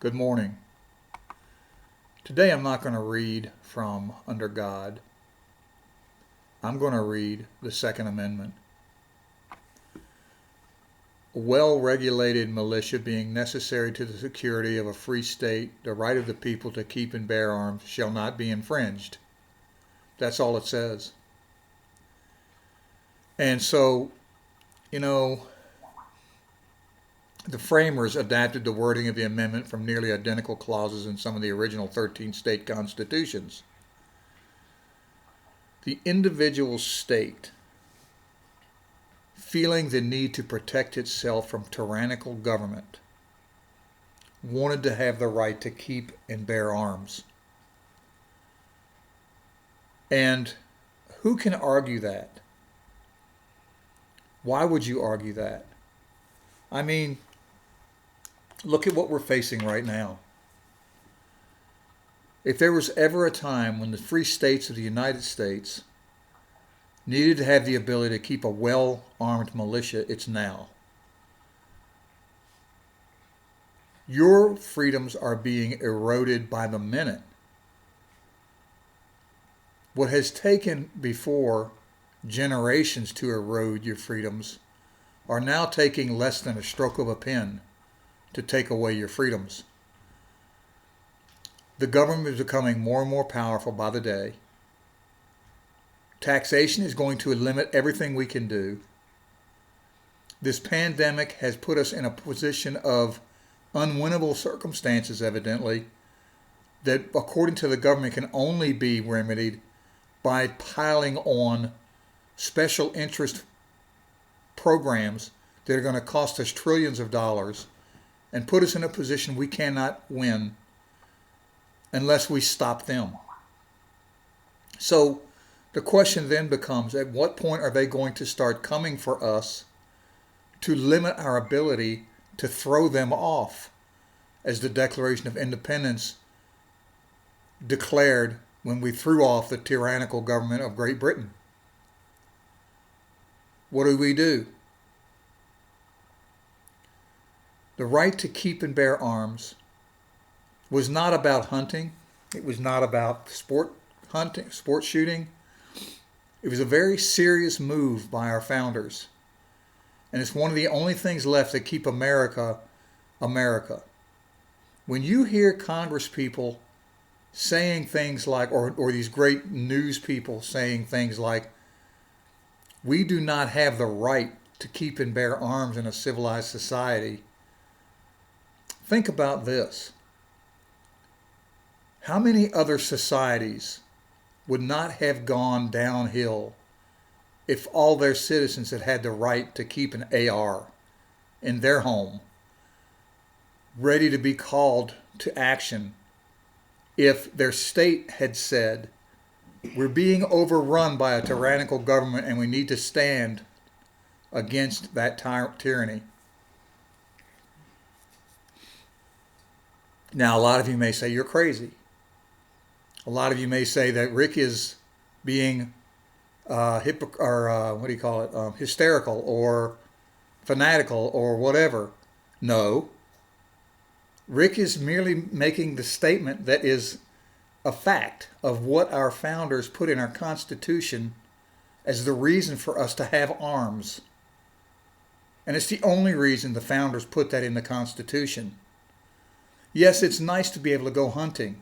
Good morning. Today I'm not going to read from Under God. I'm going to read the Second Amendment. A well-regulated militia being necessary to the security of a free state, the right of the people to keep and bear arms shall not be infringed. That's all it says. And so, you know, the framers adapted the wording of the amendment from nearly identical clauses in some of the original 13 state constitutions. The individual state, feeling the need to protect itself from tyrannical government, wanted to have the right to keep and bear arms. And who can argue that? Why would you argue that? I mean, look at what we're facing right now. If there was ever a time when the free states of the United States needed to have the ability to keep a well-armed militia, it's now. Your freedoms are being eroded by the minute. What has taken before generations to erode your freedoms are now taking less than a stroke of a pen to take away your freedoms. The government is becoming more and more powerful by the day. Taxation is going to limit everything we can do. This pandemic has put us in a position of unwinnable circumstances, evidently, that according to the government can only be remedied by piling on special interest programs that are going to cost us trillions of dollars and put us in a position we cannot win unless we stop them. So the question then becomes, at what point are they going to start coming for us to limit our ability to throw them off, as the Declaration of Independence declared when we threw off the tyrannical government of Great Britain? What do? The right to keep and bear arms was not about hunting. It was not about sport hunting, sport shooting. It was a very serious move by our founders. And it's one of the only things left that keep America, America. When you hear Congress people saying things like, or these great news people saying things like, we do not have the right to keep and bear arms in a civilized society, think about this. How many other societies would not have gone downhill if all their citizens had had the right to keep an AR in their home, ready to be called to action if their state had said, we're being overrun by a tyrannical government and we need to stand against that tyranny? Now, a lot of you may say you're crazy. A lot of you may say that Rick is being hysterical or fanatical or whatever. No. Rick is merely making the statement that is a fact of what our founders put in our Constitution as the reason for us to have arms. And it's the only reason the founders put that in the Constitution. Yes, it's nice to be able to go hunting.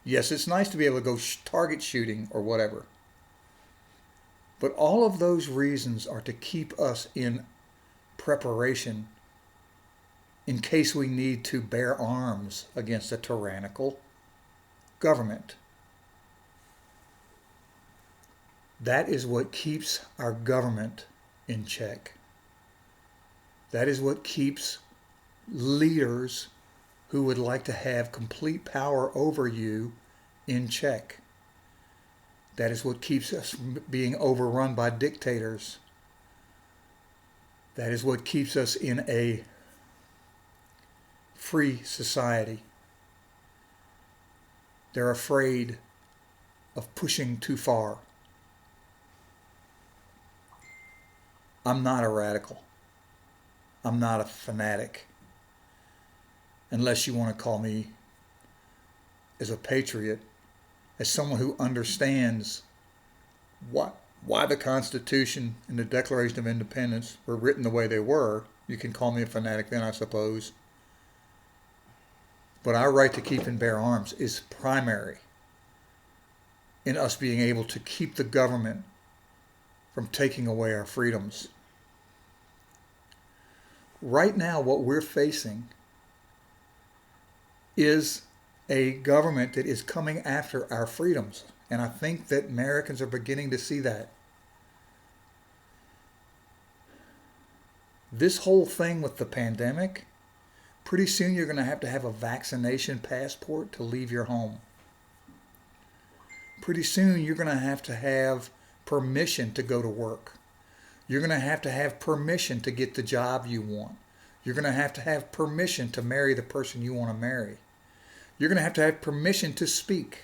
Yes, it's nice to be able to go target shooting or whatever. But all of those reasons are to keep us in preparation in case we need to bear arms against a tyrannical government. That is what keeps our government in check. That is what keeps leaders who would like to have complete power over you in check. That is what keeps us from being overrun by dictators. That is what keeps us in a free society. They're afraid of pushing too far. I'm not a radical. I'm not a fanatic. unless you want to call me as a patriot, as someone who understands why the Constitution and the Declaration of Independence were written the way they were. You can call me a fanatic then, I suppose. But our right to keep and bear arms is primary in us being able to keep the government from taking away our freedoms. Right now, what we're facing is a government that is coming after our freedoms. And I think that Americans are beginning to see that. This whole thing with the pandemic, pretty soon you're going to have a vaccination passport to leave your home. Pretty soon you're going to have permission to go to work. You're going to have permission to get the job you want. You're going to have permission to marry the person you want to marry. You're going to have permission to speak.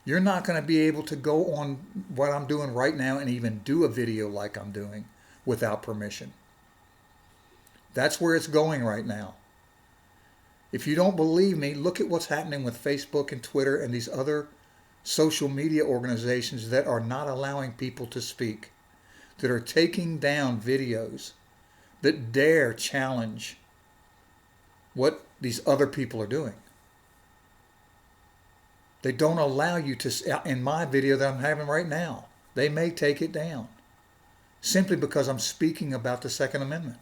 You're not going to be able to go on what I'm doing right now and even do a video like I'm doing without permission. That's where it's going right now. If you don't believe me, look at what's happening with Facebook and Twitter and these other social media organizations that are not allowing people to speak, that are taking down videos that dare challenge what these other people are doing. They don't allow you to, in my video that I'm having right now, they may take it down simply because I'm speaking about the Second Amendment.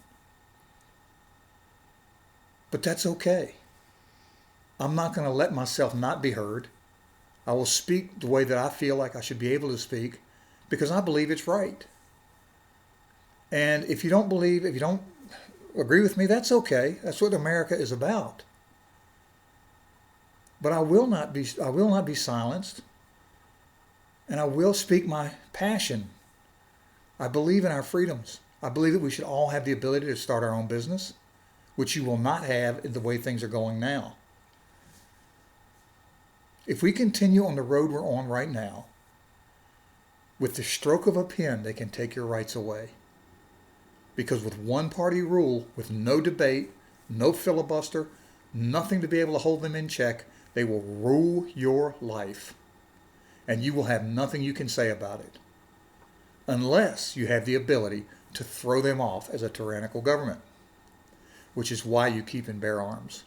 But that's okay. I'm not going to let myself not be heard. I will speak the way that I feel like I should be able to speak because I believe it's right. And if you don't agree with me, that's okay. That's what America is about. But I will not be silenced. And I will speak my passion. I believe in our freedoms. I believe that we should all have the ability to start our own business, which you will not have in the way things are going now. If we continue on the road we're on right now, with the stroke of a pen, they can take your rights away. Because with one-party rule, with no debate, no filibuster, nothing to be able to hold them in check, they will rule your life. And you will have nothing you can say about it. Unless you have the ability to throw them off as a tyrannical government. Which is why you keep and bear arms.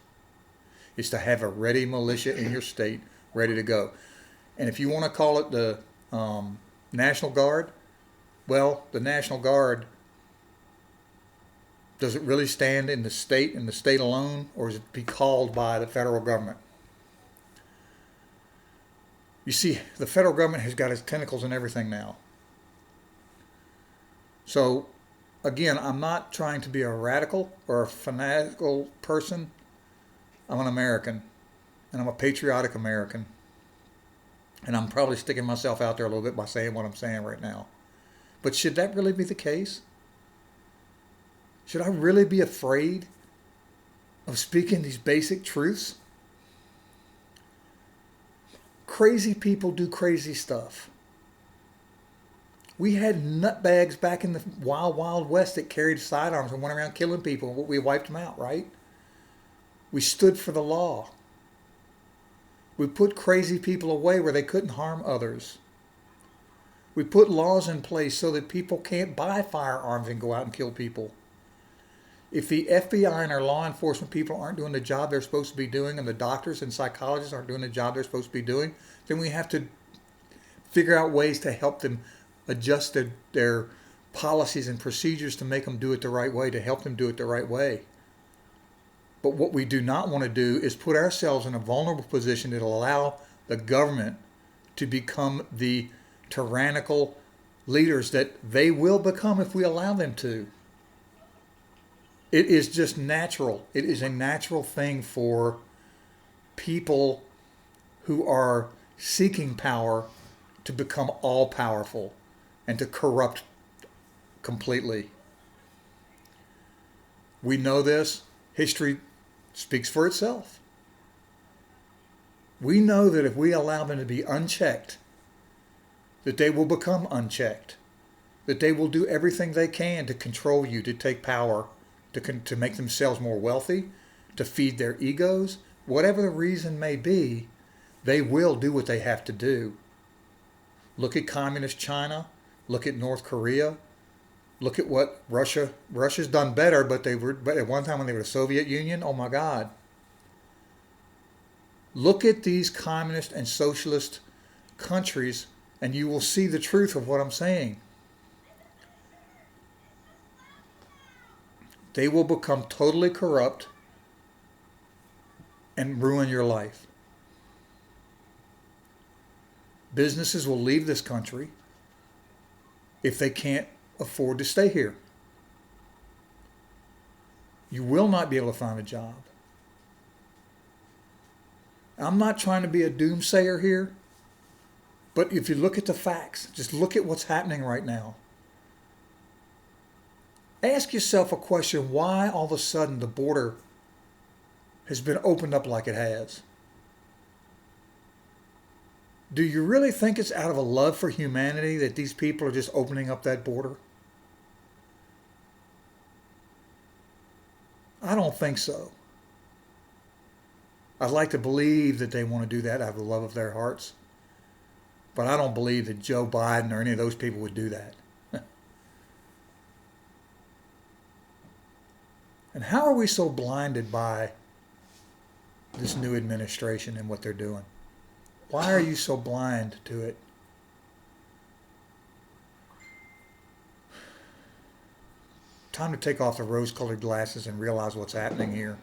Is to have a ready militia in your state ready to go. And if you want to call it the National Guard, well, the National Guard, does it really stand in the state and the state alone, or is it be called by the federal government? You see, the federal government has got its tentacles in everything now. So, again, I'm not trying to be a radical or a fanatical person. I'm an American, and I'm a patriotic American. And I'm probably sticking myself out there a little bit by saying what I'm saying right now. But should that really be the case? Should I really be afraid of speaking these basic truths? Crazy people do crazy stuff. We had nutbags back in the wild, wild west that carried sidearms and went around killing people. We wiped them out, right? We stood for the law. We put crazy people away where they couldn't harm others. We put laws in place so that people can't buy firearms and go out and kill people. If the FBI and our law enforcement people aren't doing the job they're supposed to be doing, and the doctors and psychologists aren't doing the job they're supposed to be doing, then we have to figure out ways to help them adjust their policies and procedures to make them do it the right way, to help them do it the right way. But what we do not want to do is put ourselves in a vulnerable position that will allow the government to become the tyrannical leaders that they will become if we allow them to. It is just natural. It is a natural thing for people who are seeking power to become all-powerful and to corrupt completely. We know this. History speaks for itself. We know that if we allow them to be unchecked, that they will become unchecked, that they will do everything they can to control you, to take power, to make themselves more wealthy, to feed their egos, whatever the reason may be, they will do what they have to do. Look at communist China. Look at North Korea. Look at what Russia's done better, but at one time when they were the Soviet Union, oh my God. Look at these communist and socialist countries and you will see the truth of what I'm saying. They will become totally corrupt and ruin your life. Businesses will leave this country if they can't afford to stay here. You will not be able to find a job. I'm not trying to be a doomsayer here, but if you look at the facts, just look at what's happening right now. Ask yourself a question, why all of a sudden the border has been opened up like it has? Do you really think it's out of a love for humanity that these people are just opening up that border? I don't think so. I'd like to believe that they want to do that out of the love of their hearts. But I don't believe that Joe Biden or any of those people would do that. And how are we so blinded by this new administration and what they're doing? Why are you so blind to it? Time to take off the rose-colored glasses and realize what's happening here.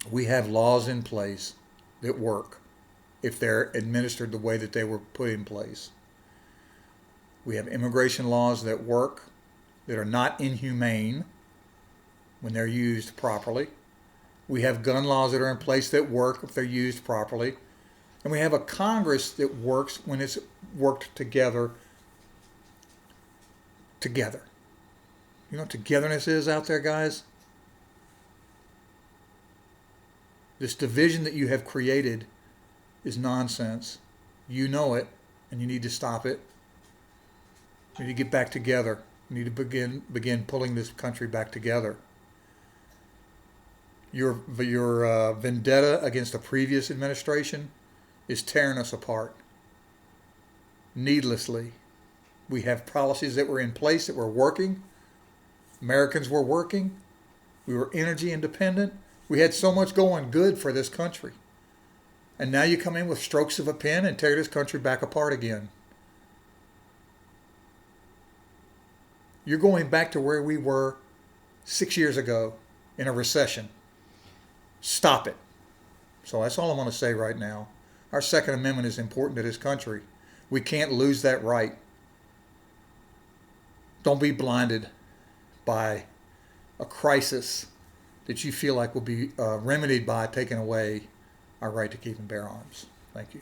We have laws in place that work if they're administered the way that they were put in place. We have immigration laws that work, that are not inhumane when they're used properly. We have gun laws that are in place that work if they're used properly. And we have a Congress that works when it's worked together. Together. You know what togetherness is out there, guys? This division that you have created is nonsense. You know it, and you need to stop it. You need to get back together. You need to begin pulling this country back together. Your vendetta against the previous administration is tearing us apart. Needlessly. We have policies that were in place that were working. Americans were working. We were energy independent. We had so much going good for this country. And now you come in with strokes of a pen and tear this country back apart again. You're going back to where we were 6 years ago in a recession. Stop it. So that's all I'm going to say right now. Our Second Amendment is important to this country. We can't lose that right. Don't be blinded by a crisis that you feel like will be remedied by taking away our right to keep and bear arms. Thank you.